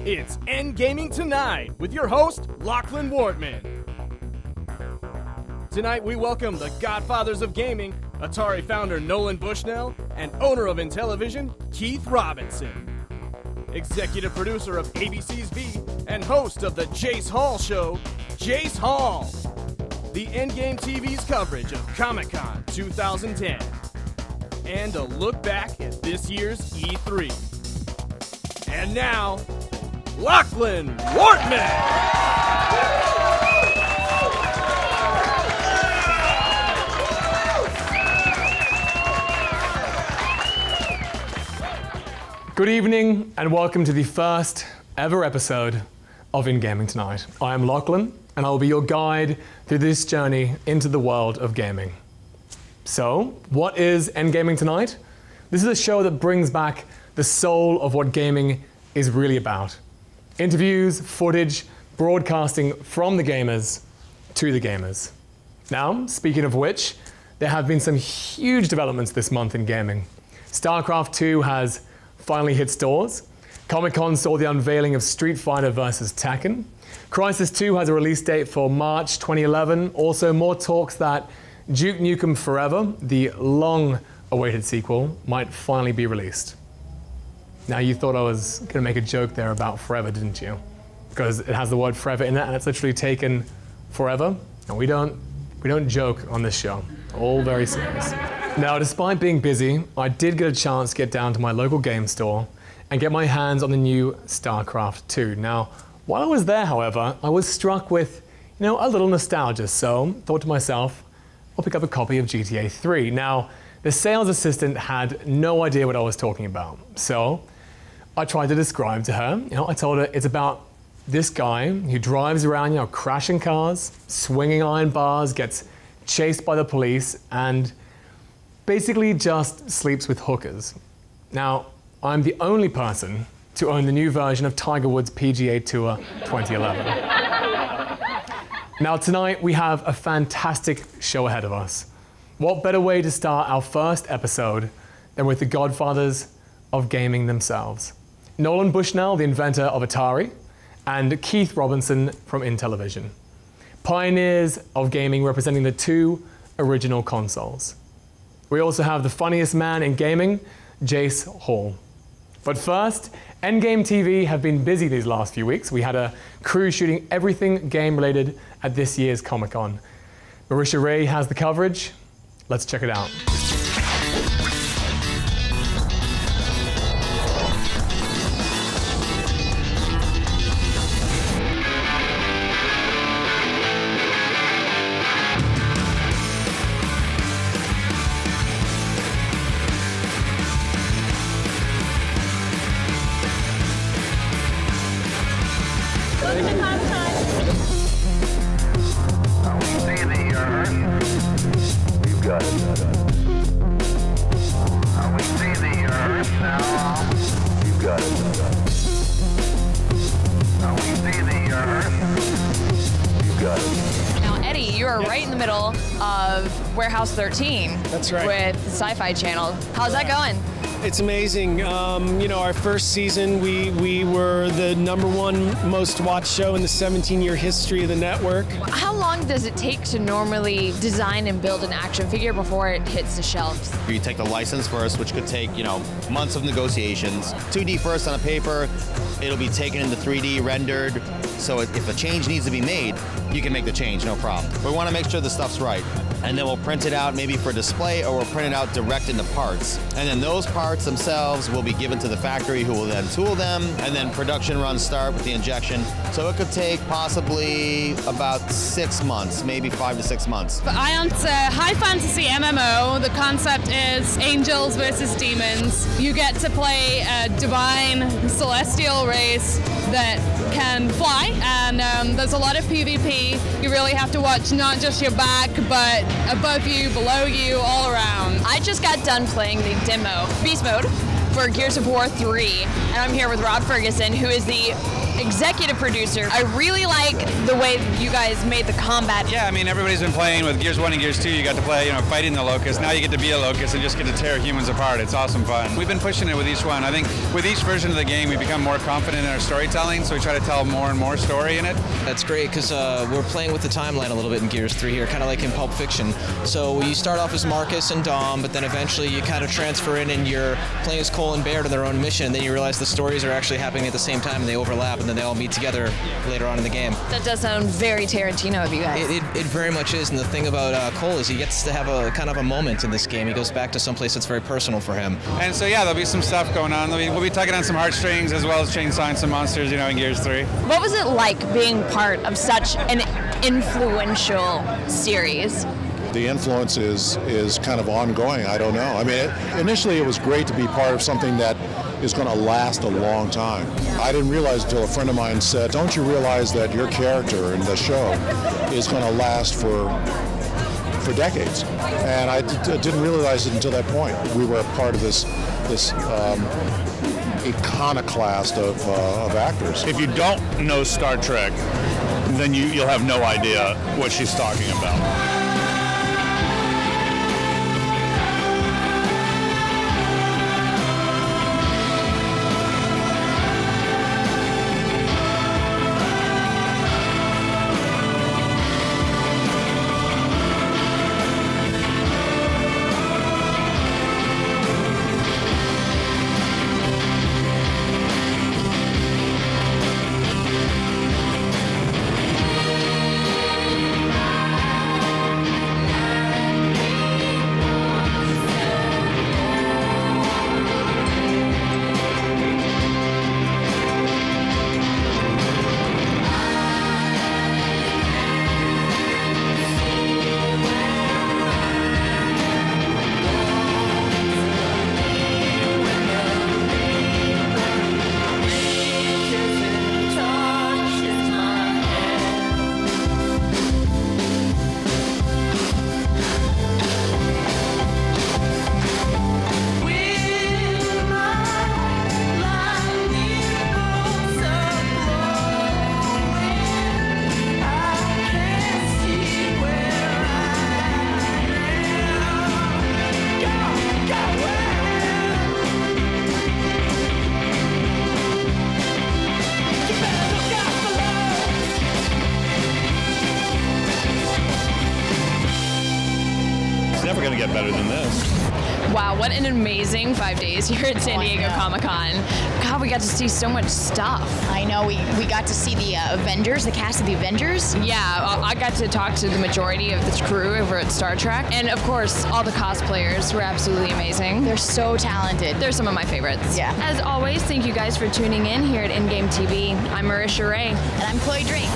It's NGAMING Tonight with your host, Lachlan Wortman. Tonight we welcome the godfathers of gaming, Atari founder Nolan Bushnell, and owner of Intellivision, Keith Robinson. Executive producer of ABC's V and host of the Jace Hall show, Jace Hall. The Endgame TV's coverage of Comic-Con 2010. And a look back at this year's E3. And now, Lachlan Wortman! Good evening and welcome to the first ever episode of NGAMING Tonight. I am Lachlan and I will be your guide through this journey into the world of gaming. So, what is NGAMING Tonight? This is a show that brings back the soul of what gaming is really about. Interviews, footage, broadcasting from the gamers to the gamers. Now, speaking of which, there have been some huge developments this month in gaming. StarCraft 2 has finally hit stores. Comic-Con saw the unveiling of Street Fighter vs. Tekken. Crysis 2 has a release date for March 2011. Also, more talks that Duke Nukem Forever, the long-awaited sequel, might finally be released. Now, you thought I was going to make a joke there about Forever, didn't you? Because it has the word forever in it, and it's literally taken forever. And we don't joke on this show. All very serious. Now, despite being busy, I did get a chance to get down to my local game store and get my hands on the new StarCraft 2. Now, while I was there, however, I was struck with, a little nostalgia, so thought to myself, I'll pick up a copy of GTA 3. Now, the sales assistant had no idea what I was talking about, so I tried to describe to her. I told her it's about this guy who drives around, crashing cars, swinging iron bars, gets chased by the police, and basically just sleeps with hookers. Now, I'm the only person to own the new version of Tiger Woods' PGA Tour 2011. Now, tonight we have a fantastic show ahead of us. What better way to start our first episode than with the godfathers of gaming themselves? Nolan Bushnell, the inventor of Atari, and Keith Robinson from Intellivision. Pioneers of gaming representing the two original consoles. We also have the funniest man in gaming, Jace Hall. But first, Ngame TV have been busy these last few weeks. We had a crew shooting everything game-related at this year's Comic-Con. Marisha Ray has the coverage. Let's check it out. Warehouse 13. That's right. With the Sci-Fi Channel. How's that going? It's amazing. Our first season, we were the #1 most watched show in the 17-year history of the network. How long does it take to normally design and build an action figure before it hits the shelves? You take the license first, which could take, months of negotiations. 2D first on a paper, it'll be taken into 3D, rendered, so if a change needs to be made, you can make the change, no problem. We want to make sure the stuff's right. And then we'll print it out maybe for display, or we'll print it out direct into parts. And then those parts themselves will be given to the factory, who will then tool them, and then production runs start with the injection. So it could take possibly about 6 months, maybe 5 to 6 months. I answer high fantasy MMO. The concept is angels versus demons. You get to play a divine celestial race that can fly, and there's a lot of PvP. You really have to watch not just your back, but above you, below you, all around. I just got done playing the demo, Beast Mode, for Gears of War 3, and I'm here with Rob Ferguson, who is the executive producer. I really like the way you guys made the combat. Yeah, I mean, everybody's been playing with Gears 1 and Gears 2. You got to play, you know, fighting the Locust. Now you get to be a Locust and just get to tear humans apart. It's awesome fun. We've been pushing it with each one. I think with each version of the game, we become more confident in our storytelling, so we try to tell more and more story in it. That's great, because we're playing with the timeline a little bit in Gears 3 here, kind of like in Pulp Fiction. So you start off as Marcus and Dom, but then eventually you kind of transfer in and you're playing as Cole and Baird on their own mission, and then you realize the stories are actually happening at the same time and they overlap, and then they all meet together later on in the game. That does sound very Tarantino of you guys. It very much is, and the thing about Cole is he gets to have a kind of a moment in this game. He goes back to someplace that's very personal for him. And so yeah, there'll be some stuff going on. We'll be tugging on some heartstrings as well as chainsawing some monsters, you know, in Gears 3. What was it like being part of such an influential series? The influence is kind of ongoing. I don't know. I mean, initially it was great to be part of something that is going to last a long time. I didn't realize until a friend of mine said, don't you realize that your character in the show is going to last for decades? And I didn't realize it until that point. We were a part of this iconoclast of actors. If you don't know Star Trek, then you'll have no idea what she's talking about. Get better than this. Wow, what an amazing 5 days here at San Diego Comic-Con. God, we got to see so much stuff. I know, we got to see the Avengers, the cast of the Avengers. Yeah, I got to talk to the majority of the crew over at Star Trek. And of course, all the cosplayers were absolutely amazing. They're so talented. They're some of my favorites. Yeah. As always, thank you guys for tuning in here at Ngame TV. I'm Marisha Ray. And I'm Chloe Drake.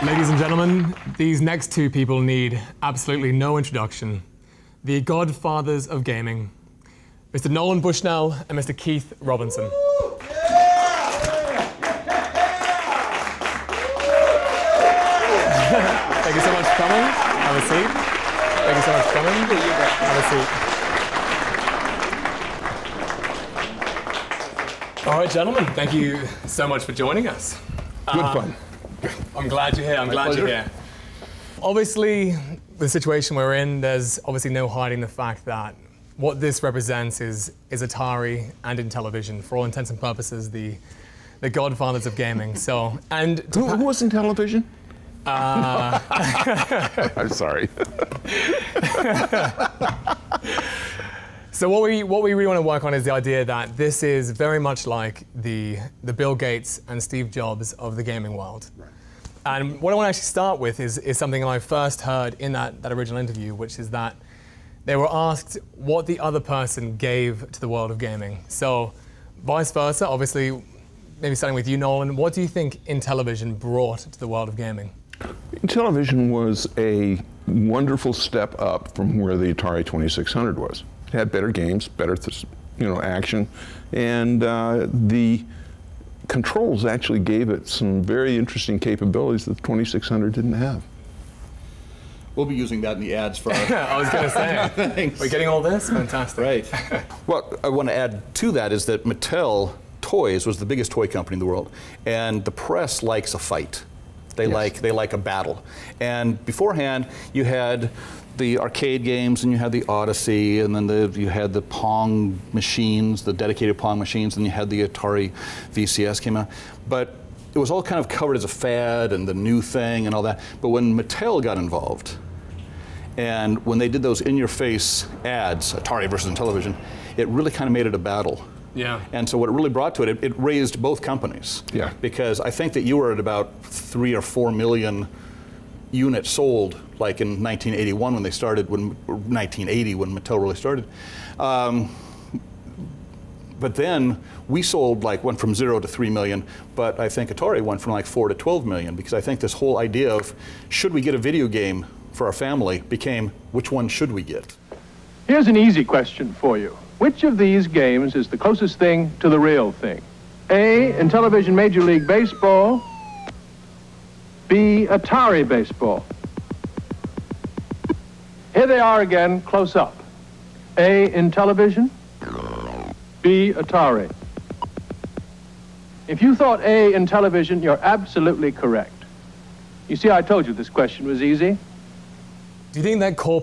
Ladies and gentlemen, these next two people need absolutely no introduction. The godfathers of gaming, Mr. Nolan Bushnell and Mr. Keith Robinson. Thank you so much for coming. Have a seat. Thank you so much for coming. Have a seat. All right, gentlemen, thank you so much for joining us. Good fun. I'm glad you're here. I'm glad you're here. Obviously, the situation we're in, there's obviously no hiding the fact that what this represents is Atari and Intellivision, for all intents and purposes, the godfathers of gaming. So, and who was Intellivision? I'm sorry. So what we really want to work on is the idea that this is very much like the Bill Gates and Steve Jobs of the gaming world. Right. And what I want to actually start with is something I first heard in that original interview, which is that they were asked what the other person gave to the world of gaming. So vice versa, obviously, maybe starting with you, Nolan, what do you think Intellivision brought to the world of gaming? Intellivision was a wonderful step up from where the Atari 2600 was. It had better games, better action, and the controls actually gave it some very interesting capabilities that the 2600 didn't have. We'll be using that in the ads for our I was going to say, we're getting all this? Fantastic. Right. What I want to add to that is that Mattel Toys was the biggest toy company in the world, and the press likes a fight. They like a battle. And beforehand, you had the arcade games, and you had the Odyssey, and then you had the Pong machines, the dedicated Pong machines, and you had the Atari VCS came out. But it was all kind of covered as a fad and the new thing and all that. But when Mattel got involved, and when they did those in-your-face ads, Atari versus Intellivision, it really kind of made it a battle. Yeah. And so what it really brought to it, it raised both companies. Yeah. Because I think that you were at about 3 or 4 million units sold, like in 1981 when they started, or 1980 when Mattel really started. But then we sold, went from 0 to 3 million, but I think Atari went from 4 to 12 million, because I think this whole idea of, should we get a video game for our family, became, which one should we get? Here's an easy question for you. Which of these games is the closest thing to the real thing? A, Intellivision Major League Baseball. B, Atari Baseball. Here they are again, close up. A, Intellivision. B, Atari. If you thought A, Intellivision, you're absolutely correct. You see, I told you this question was easy. Do you think that core